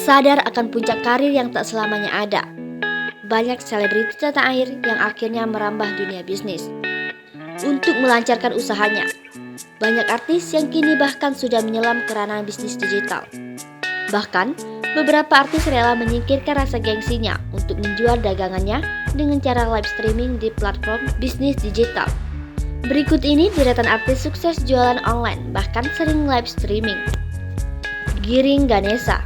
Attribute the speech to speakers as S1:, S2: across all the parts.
S1: Sadar akan puncak karir yang tak selamanya ada. Banyak selebriti tanah air yang akhirnya merambah dunia bisnis untuk melancarkan usahanya. Banyak artis yang kini bahkan sudah menyelam ke ranah bisnis digital. Bahkan, beberapa artis rela menyingkirkan rasa gengsinya untuk menjual dagangannya dengan cara live streaming di platform bisnis digital. Berikut ini deretan artis sukses jualan online, bahkan sering live streaming. Giring Ganesha.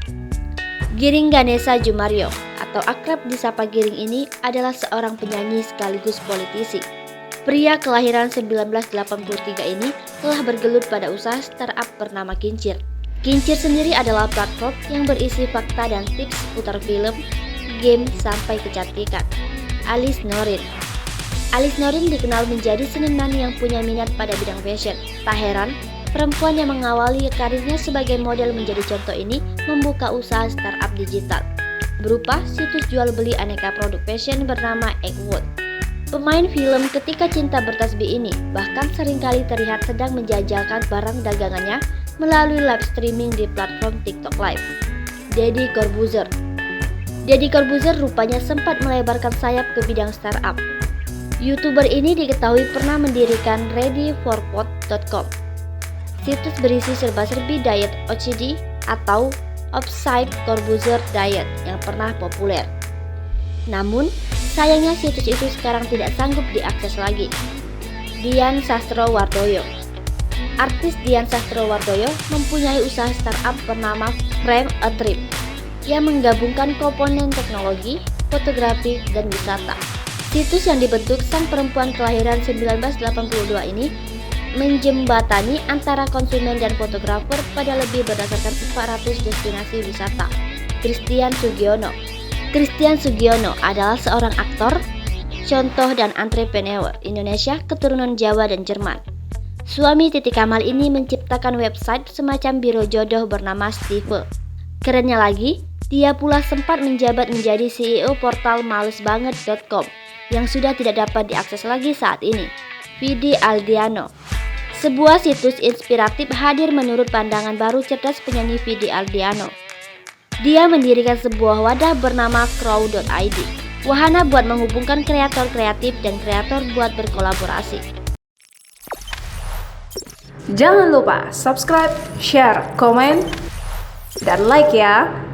S1: Giring Ganesha Jumario atau akrab disapa Giring ini adalah seorang penyanyi sekaligus politisi. Pria kelahiran 1983 ini telah bergelut pada usaha startup bernama Kincir. Kincir sendiri adalah platform yang berisi fakta dan tips seputar film, game, sampai kecantikan. Alice Norin. Alice Norin dikenal menjadi seniman yang punya minat pada bidang fashion. Tak heran, perempuan yang mengawali karirnya sebagai model menjadi contoh ini membuka usaha startup digital berupa situs jual beli aneka produk fashion bernama Eggwood. Pemain film Ketika Cinta Bertasbih ini bahkan seringkali terlihat sedang menjajalkan barang dagangannya melalui live streaming di platform TikTok Live. Deddy Corbuzier. Deddy Corbuzier rupanya sempat melebarkan sayap ke bidang startup. YouTuber ini diketahui pernah mendirikan readyforpod.com, situs berisi serba-serbi diet OCD atau Upside Corbuzier Diet yang pernah populer. Namun, sayangnya situs itu sekarang tidak sanggup diakses lagi. Dian Sastrowardoyo. Artis Dian Sastrowardoyo mempunyai usaha startup bernama Frame a Trip yang menggabungkan komponen teknologi, fotografi, dan wisata. Situs yang dibentuk sang perempuan kelahiran 1982 ini menjembatani antara konsumen dan fotografer pada lebih berdasarkan 400 destinasi wisata. Christian Sugiono. Christian Sugiono adalah seorang aktor, contoh dan entrepreneur Indonesia keturunan Jawa dan Jerman. Suami Titi Kamal ini menciptakan website semacam biro jodoh bernama Steve. Kerennya lagi, dia pula sempat menjabat menjadi CEO portal malesbanget.com yang sudah tidak dapat diakses lagi saat ini. Vidi Aldiano. Sebuah situs inspiratif hadir menurut pandangan baru cerdas penyanyi Vidi Aldiano. Dia mendirikan sebuah wadah bernama Crow.id, wahana buat menghubungkan kreator kreatif dan kreator buat berkolaborasi.
S2: Jangan lupa subscribe, share, komen, dan like ya!